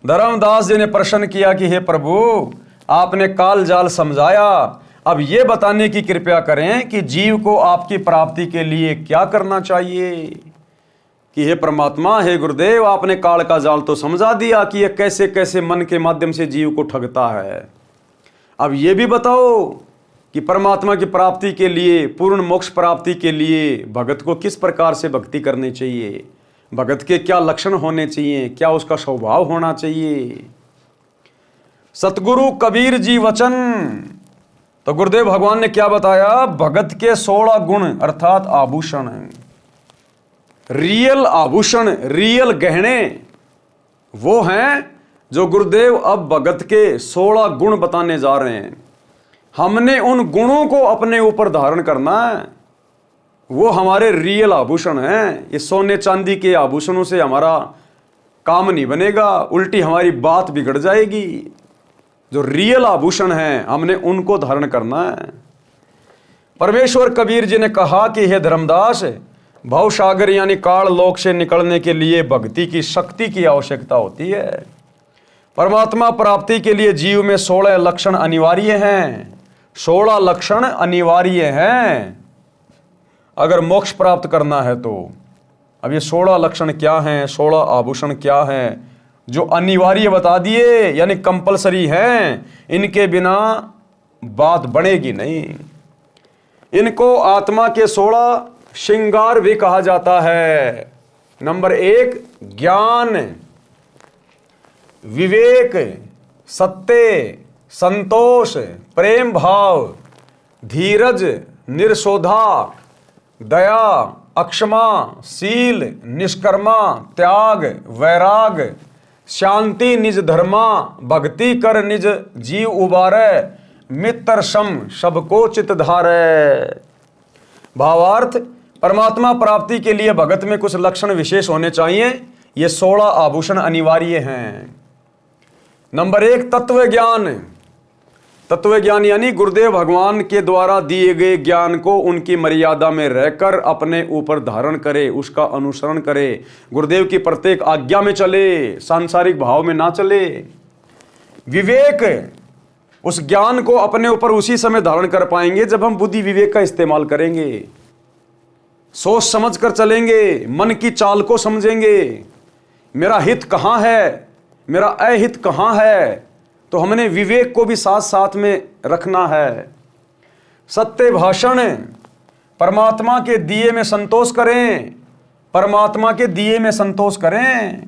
धर्मदास जी ने प्रश्न किया कि हे प्रभु, आपने काल जाल समझाया, अब ये बताने की कृपा करें कि जीव को आपकी प्राप्ति के लिए क्या करना चाहिए। कि हे परमात्मा, हे गुरुदेव, आपने काल का जाल तो समझा दिया कि ये कैसे कैसे मन के माध्यम से जीव को ठगता है। अब ये भी बताओ कि परमात्मा की प्राप्ति के लिए, पूर्ण मोक्ष प्राप्ति के लिए भगत को किस प्रकार से भक्ति करनी चाहिए, भगत के क्या लक्षण होने चाहिए, क्या उसका स्वभाव होना चाहिए। सतगुरु कबीर जी वचन, तो गुरुदेव भगवान ने क्या बताया, भगत के 16 गुण अर्थात आभूषण, रियल आभूषण, रियल गहने वो हैं जो गुरुदेव अब भगत के 16 गुण बताने जा रहे हैं। हमने उन गुणों को अपने ऊपर धारण करना है, वो हमारे रियल आभूषण हैं। ये सोने चांदी के आभूषणों से हमारा काम नहीं बनेगा, उल्टी हमारी बात बिगड़ जाएगी। जो रियल आभूषण हैं हमने उनको धारण करना है। परमेश्वर कबीर जी ने कहा कि हे धर्मदास, भवसागर यानी काल लोक से निकलने के लिए भक्ति की शक्ति की आवश्यकता होती है। परमात्मा प्राप्ति के लिए जीव में 16 लक्षण अनिवार्य हैं। 16 लक्षण अनिवार्य हैं अगर मोक्ष प्राप्त करना है तो। अब ये 16 लक्षण क्या हैं, 16 आभूषण क्या हैं जो अनिवार्य बता दिए, यानी कंपलसरी हैं, इनके बिना बात बनेगी नहीं। इनको आत्मा के 16 श्रृंगार भी कहा जाता है। नंबर 1 ज्ञान, विवेक, सत्य, संतोष, प्रेम भाव, धीरज, निर्शोधा, दया, अक्षमा, शील, निष्कर्मा, त्याग, वैराग, शांति निज धर्मा, भक्ति कर निज जीव उबारे, मित्र सम सबको चित धारे। भावार्थ, परमात्मा प्राप्ति के लिए भगत में कुछ लक्षण विशेष होने चाहिए। ये 16 आभूषण अनिवार्य हैं। नंबर 1 तत्व ज्ञान। तत्व ज्ञान यानी गुरुदेव भगवान के द्वारा दिए गए ज्ञान को उनकी मर्यादा में रहकर अपने ऊपर धारण करे, उसका अनुसरण करे, गुरुदेव की प्रत्येक आज्ञा में चले, सांसारिक भाव में ना चले। विवेक, उस ज्ञान को अपने ऊपर उसी समय धारण कर पाएंगे जब हम बुद्धि विवेक का इस्तेमाल करेंगे, सोच समझ कर चलेंगे, मन की चाल को समझेंगे, मेरा हित कहाँ है, मेरा अहित कहाँ है, तो हमने विवेक को भी साथ साथ में रखना है। सत्य भाषण, परमात्मा के दिए में संतोष करें, परमात्मा के दिए में संतोष करें।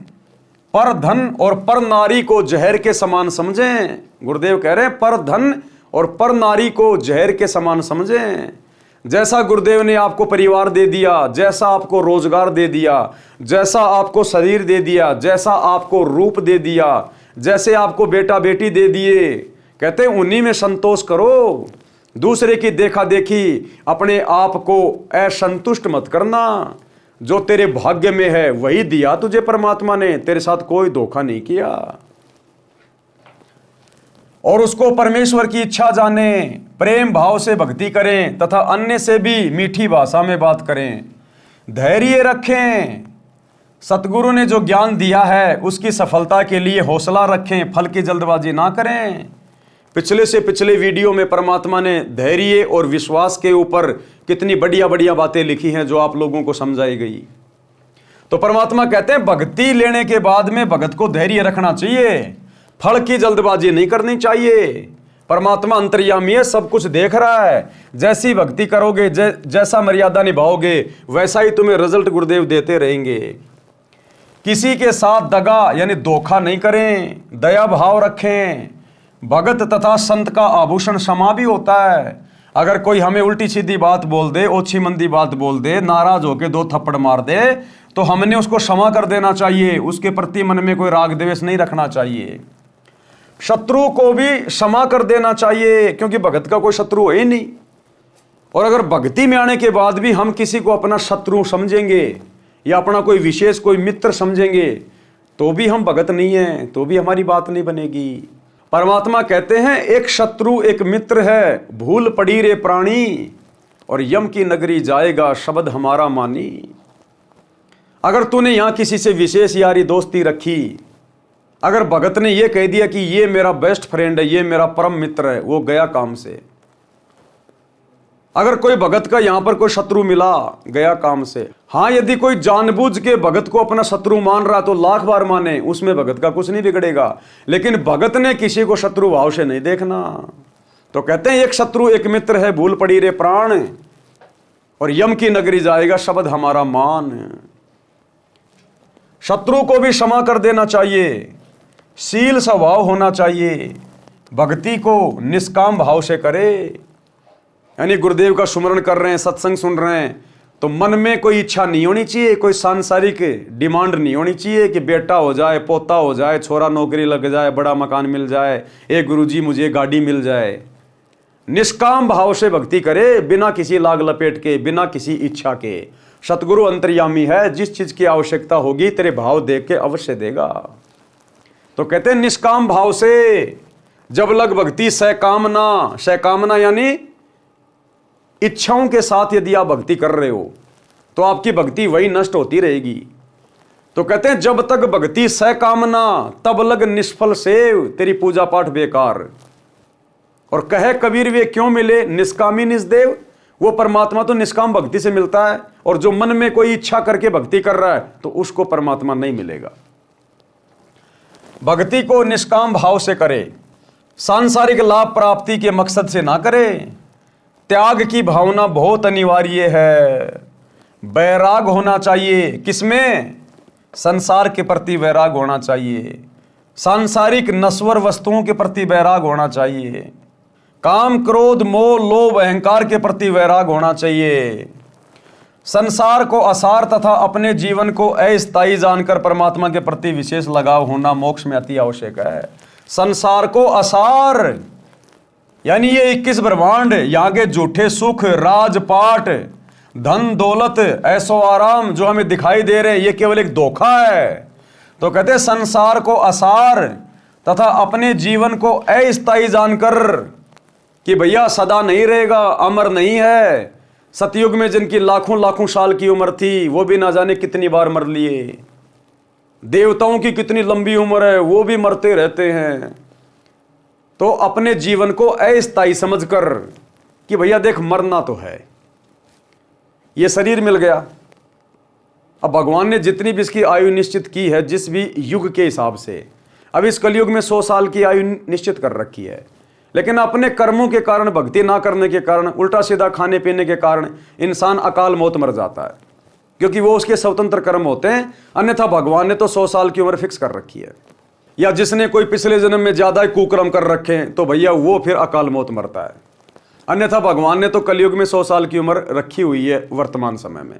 पर धन और पर नारी को जहर के समान समझें। गुरुदेव कह रहे हैं पर धन और पर नारी को जहर के समान समझें। जैसा गुरुदेव ने आपको परिवार दे दिया, जैसा आपको रोजगार दे दिया, जैसा आपको शरीर दे दिया, जैसा आपको रूप दे दिया, जैसे आपको बेटा बेटी दे दिए, कहते हैं उन्हीं में संतोष करो। दूसरे की देखा देखी अपने आप को असंतुष्ट मत करना। जो तेरे भाग्य में है वही दिया तुझे परमात्मा ने, तेरे साथ कोई धोखा नहीं किया। और उसको परमेश्वर की इच्छा जाने, प्रेम भाव से भक्ति करें तथा अन्य से भी मीठी भाषा में बात करें। धैर्य रखें, सतगुरु ने जो ज्ञान दिया है उसकी सफलता के लिए हौसला रखें, फल की जल्दबाजी ना करें। पिछले से पिछले वीडियो में परमात्मा ने धैर्य और विश्वास के ऊपर कितनी बढ़िया बढ़िया बातें लिखी हैं जो आप लोगों को समझाई गई। तो परमात्मा कहते हैं भक्ति लेने के बाद में भगत को धैर्य रखना चाहिए, फल की जल्दबाजी नहीं करनी चाहिए। परमात्मा अंतर्यामी है, सब कुछ देख रहा है। जैसी भक्ति करोगे, जैसा मर्यादा निभाओगे, वैसा ही तुम्हें रिजल्ट गुरुदेव देते रहेंगे। किसी के साथ दगा यानी धोखा नहीं करें, दया भाव रखें। भगत तथा संत का आभूषण क्षमा भी होता है। अगर कोई हमें उल्टी सीधी बात बोल दे, ओछी मंदी बात बोल दे, नाराज होके 2 थप्पड़ मार दे, तो हमने उसको क्षमा कर देना चाहिए। उसके प्रति मन में कोई राग द्वेष नहीं रखना चाहिए। शत्रु को भी क्षमा कर देना चाहिए, क्योंकि भगत का कोई शत्रु है ही नहीं। और अगर भक्ति में आने के बाद भी हम किसी को अपना शत्रु समझेंगे या अपना कोई विशेष कोई मित्र समझेंगे, तो भी हम भगत नहीं है, तो भी हमारी बात नहीं बनेगी। परमात्मा कहते हैं एक शत्रु एक मित्र है, भूल पड़ी रे प्राणी, और यम की नगरी जाएगा शब्द हमारा मानी। अगर तूने यहां किसी से विशेष यारी दोस्ती रखी, अगर भगत ने यह कह दिया कि ये मेरा बेस्ट फ्रेंड है, ये मेरा परम मित्र है, वो गया काम से। अगर कोई भगत का यहां पर कोई शत्रु मिला, गया काम से। हां, यदि कोई जानबूझ के भगत को अपना शत्रु मान रहा तो लाख बार माने, उसमें भगत का कुछ नहीं बिगड़ेगा। लेकिन भगत ने किसी को शत्रु भाव से नहीं देखना। तो कहते हैं एक शत्रु एक मित्र है, भूल पड़ी रे प्राण, और यम की नगरी जाएगा शब्द हमारा मान। शत्रु को भी क्षमा कर देना चाहिए, शील स्वभाव होना चाहिए, भक्ति को निष्काम भाव से करे। यानी गुरुदेव का सुमरण कर रहे हैं, सत्संग सुन रहे हैं, तो मन में कोई इच्छा नहीं होनी चाहिए, कोई सांसारिक डिमांड नहीं होनी चाहिए कि बेटा हो जाए, पोता हो जाए, छोरा नौकरी लग जाए, बड़ा मकान मिल जाए, एक गुरुजी मुझे गाड़ी मिल जाए। निष्काम भाव से भक्ति करे, बिना किसी लाग लपेट के, बिना किसी इच्छा के। सतगुरु अंतर्यामी है, जिस चीज की आवश्यकता होगी तेरे भाव देख के अवश्य देगा। तो कहते हैं निष्काम भाव से जब लग भक्ति सकामना, सकामना यानी इच्छाओं के साथ यदि आप भक्ति कर रहे हो तो आपकी भक्ति वही नष्ट होती रहेगी। तो कहते हैं जब तक भक्ति सकामना तब लग निष्फल सेव, तेरी पूजा पाठ बेकार। और कहे कबीर वे क्यों मिले निष्कामी निष्देव, वो परमात्मा तो निष्काम भक्ति से मिलता है, और जो मन में कोई इच्छा करके भक्ति कर रहा है तो उसको परमात्मा नहीं मिलेगा। भक्ति को निष्काम भाव से करे, सांसारिक लाभ प्राप्ति के मकसद से ना करे। त्याग की भावना बहुत अनिवार्य है। वैराग होना चाहिए, किसमें? संसार के प्रति वैराग होना चाहिए, सांसारिक नश्वर वस्तुओं के प्रति वैराग होना चाहिए, काम क्रोध मोह लोभ अहंकार के प्रति वैराग होना चाहिए। संसार को असार तथा अपने जीवन को अस्थायी जानकर परमात्मा के प्रति विशेष लगाव होना मोक्ष में अति आवश्यक है। संसार को असार यानी ये 21 ब्रह्मांड, यहाँ के झूठे सुख, राजपाट, धन दौलत, ऐशो आराम जो हमें दिखाई दे रहे हैं, ये केवल एक धोखा है। तो कहते हैं संसार को असार तथा अपने जीवन को अस्थायी जानकर कि भैया सदा नहीं रहेगा, अमर नहीं है। सतयुग में जिनकी लाखों लाखों साल की उम्र थी वो भी ना जाने कितनी बार मर लिए। देवताओं की कितनी लंबी उम्र है, वो भी मरते रहते हैं। तो अपने जीवन को अस्थायी समझकर कि भैया देख मरना तो है, ये शरीर मिल गया। अब भगवान ने जितनी भी इसकी आयु निश्चित की है जिस भी युग के हिसाब से, अब इस कलयुग में 100 साल की आयु निश्चित कर रखी है, लेकिन अपने कर्मों के कारण, भक्ति ना करने के कारण, उल्टा सीधा खाने पीने के कारण इंसान अकाल मौत मर जाता है, क्योंकि वो उसके स्वतंत्र कर्म होते हैं। अन्यथा भगवान ने तो 100 साल की उम्र फिक्स कर रखी है। या जिसने कोई पिछले जन्म में ज्यादा कुकर्म कर रखे हैं तो भैया वो फिर अकाल मौत मरता है। अन्यथा भगवान ने तो कलयुग में 100 साल की उम्र रखी हुई है वर्तमान समय में।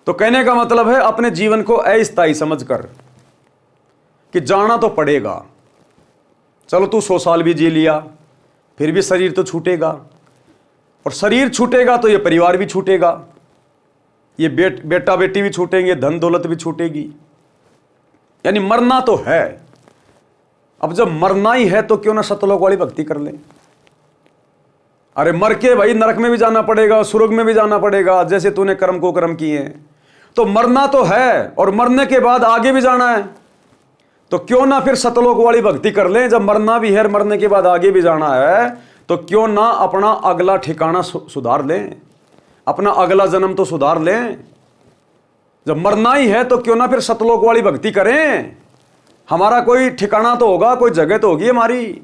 तो कहने का मतलब है अपने जीवन को अस्थायी समझकर कि जाना तो पड़ेगा। चलो तू 100 साल भी जी लिया, फिर भी शरीर तो छूटेगा, और शरीर छूटेगा तो ये परिवार भी छूटेगा, ये बेटा बेटी भी छूटेंगे, धन दौलत भी छूटेगी। यानी मरना तो है। अब जब मरना ही है तो क्यों ना सतलोक वाली भक्ति कर ले। अरे मर के भाई नरक में भी जाना पड़ेगा, स्वर्ग में भी जाना पड़ेगा, जैसे तूने कर्म को कर्म किए हैं। तो मरना तो है, और मरने के बाद आगे भी जाना है, तो क्यों ना फिर सतलोक वाली भक्ति कर लें। जब मरना भी है, मरने के बाद आगे भी जाना है, तो क्यों ना अपना अगला ठिकाना सुधार लें, अपना अगला जन्म तो सुधार लें। जब मरना ही है तो क्यों ना फिर सतलोक वाली भक्ति करें। हमारा कोई ठिकाना तो होगा, कोई जगह तो होगी हमारी।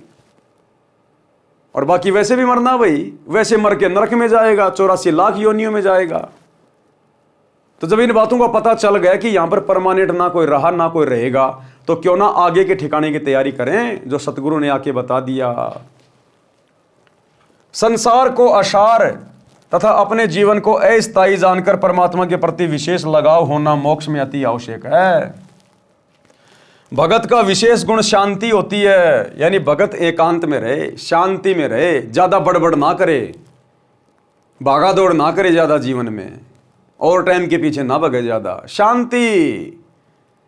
और बाकी वैसे भी मरना भाई, वैसे मर के नरक में जाएगा, 84 लाख योनियों में जाएगा। तो जब इन बातों का पता चल गया कि यहां पर परमानेंट ना कोई रहा ना कोई रहेगा, तो क्यों ना आगे के ठिकाने की तैयारी करें जो सतगुरु ने आके बता दिया। संसार को असार तथा अपने जीवन को अस्थायी जानकर परमात्मा के प्रति विशेष लगाव होना मोक्ष में अति आवश्यक है। भगत का विशेष गुण शांति होती है, यानी भगत एकांत में रहे, शांति में रहे, ज्यादा बड़बड़ ना करे, भागा दौड़ ना करे ज्यादा जीवन में, और टाइम के पीछे ना भगे ज्यादा। शांति,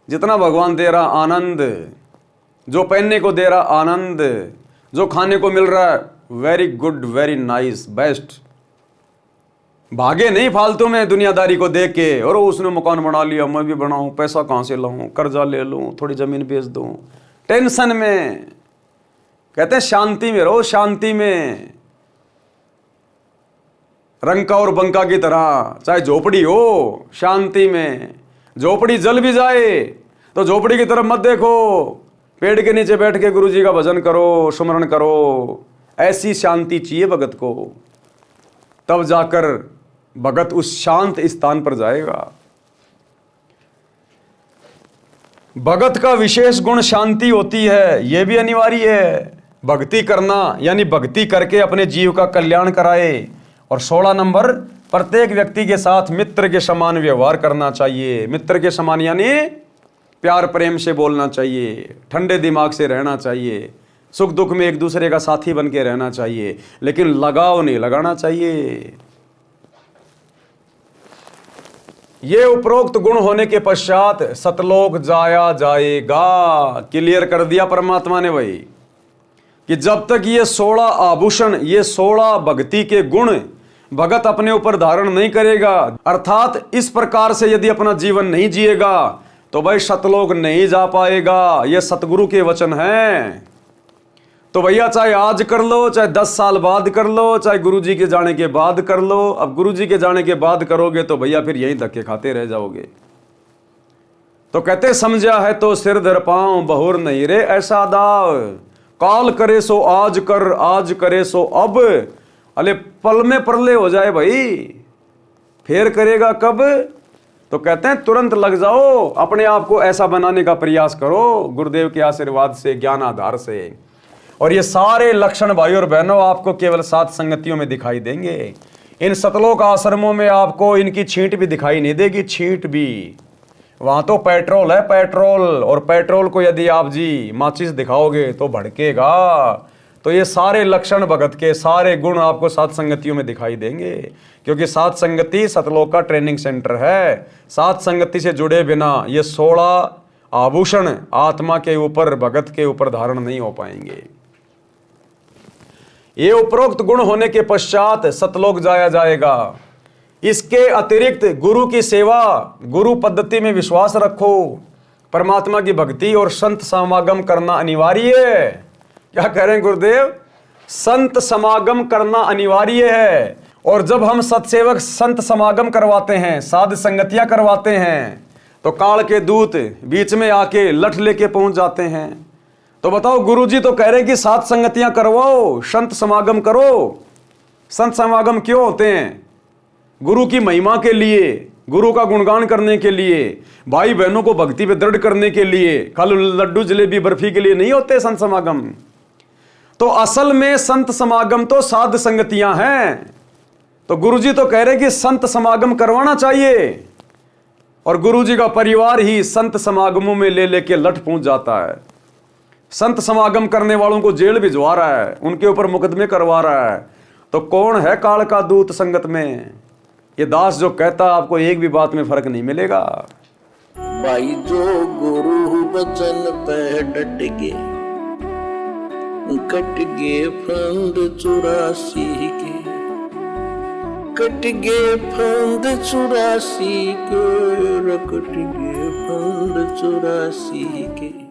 जितना भगवान दे रहा आनंद, जो पहनने को दे रहा आनंद, जो खाने को मिल रहा है very good, very nice, best, भागे नहीं फालतू में दुनियादारी को देख के, और उसने मकान बना लिया मैं भी बनाऊं, पैसा कहां से लाऊं, कर्जा ले लूं, थोड़ी जमीन बेच दूं, टेंशन में। कहते हैं शांति में रहो, शांति में, रंका और बंका की तरह, चाहे झोपड़ी हो, शांति में। झोपड़ी जल भी जाए तो झोपड़ी की तरफ मत देखो, पेड़ के नीचे बैठ के गुरु जी का भजन करो, सुमरण करो। ऐसी शांति चाहिए भगत को, तब जाकर भगत उस शांत स्थान पर जाएगा। भगत का विशेष गुण शांति होती है, यह भी अनिवार्य है। भक्ति करना यानी भक्ति करके अपने जीव का कल्याण कराए। और 16 नंबर, प्रत्येक व्यक्ति के साथ मित्र के समान व्यवहार करना चाहिए। मित्र के समान यानी प्यार प्रेम से बोलना चाहिए, ठंडे दिमाग से रहना चाहिए, सुख दुख में एक दूसरे का साथी बन के रहना चाहिए, लेकिन लगाव नहीं लगाना चाहिए। ये उपरोक्त गुण होने के पश्चात सतलोक जाया जाएगा। क्लियर कर दिया परमात्मा ने भाई कि जब तक ये 16 आभूषण, ये 16 भक्ति के गुण भगत अपने ऊपर धारण नहीं करेगा, अर्थात इस प्रकार से यदि अपना जीवन नहीं जिएगा, तो भाई सतलोक नहीं जा पाएगा। ये सतगुरु के वचन हैं। तो भैया चाहे आज कर लो, चाहे 10 साल बाद कर लो, चाहे गुरुजी के जाने के बाद कर लो। अब गुरुजी के जाने के बाद करोगे तो भैया फिर यहीं धक्के खाते रह जाओगे। तो कहते समझा है तो सिर धर पाऊं, बहुर नहीं रे ऐसा दाव। काल करे सो आज कर, आज करे सो अब। अले पल में परले हो जाए भाई, फिर करेगा कब? तो कहते हैं तुरंत लग जाओ, अपने आप को ऐसा बनाने का प्रयास करो गुरुदेव के आशीर्वाद से, ज्ञान आधार से। और ये सारे लक्षण भाई और बहनों आपको केवल 7 संगतियों में दिखाई देंगे। इन सतलोक आश्रमों में आपको इनकी छींट भी दिखाई नहीं देगी, छींट भी। वहां तो पेट्रोल है, पेट्रोल, और पेट्रोल को यदि आप जी माचिस दिखाओगे तो भड़केगा। तो ये सारे लक्षण भगत के, सारे गुण आपको 7 संगतियों में दिखाई देंगे, क्योंकि 7 संगति सतलोक का ट्रेनिंग सेंटर है। 7 संगति से जुड़े बिना ये 16 आभूषण आत्मा के ऊपर, भगत के ऊपर धारण नहीं हो पाएंगे। ये उपरोक्त गुण होने के पश्चात सतलोक जाया जाएगा। इसके अतिरिक्त गुरु की सेवा, गुरु पद्धति में विश्वास रखो, परमात्मा की भक्ति और संत समागम करना अनिवार्य है। क्या कह रहे हैं गुरुदेव? संत समागम करना अनिवार्य है। और जब हम सत्सेवक संत समागम करवाते हैं, साध संगतियां करवाते हैं, तो काल के दूत बीच में आके लठ लेके पहुंच जाते हैं। तो बताओ, गुरुजी तो कह रहे हैं कि 7 संगतियां करवाओ, संत समागम करो। संत समागम क्यों होते हैं? गुरु की महिमा के लिए, गुरु का गुणगान करने के लिए, भाई बहनों को भक्ति पे दृढ़ करने के लिए। खाली लड्डू जलेबी बर्फी के लिए नहीं होते संत समागम। तो असल में संत समागम तो साध संगतियां हैं। तो गुरुजी तो कह रहे कि संत समागम करवाना चाहिए, और गुरुजी का परिवार ही संत समागमों में ले लेके लठ पहुंच जाता है। संत समागम करने वालों को जेल भिजवा रहा है, उनके ऊपर मुकदमे करवा रहा है। तो कौन है काल का दूत संगत में? ये दास जो कहता आपको एक भी बात में फर्क नहीं मिलेगा। भाई जो गुरु बचन पे डट गे, कट गे फंद 84 के, कट गे फंद 84 के, कट गे फंद 84 के।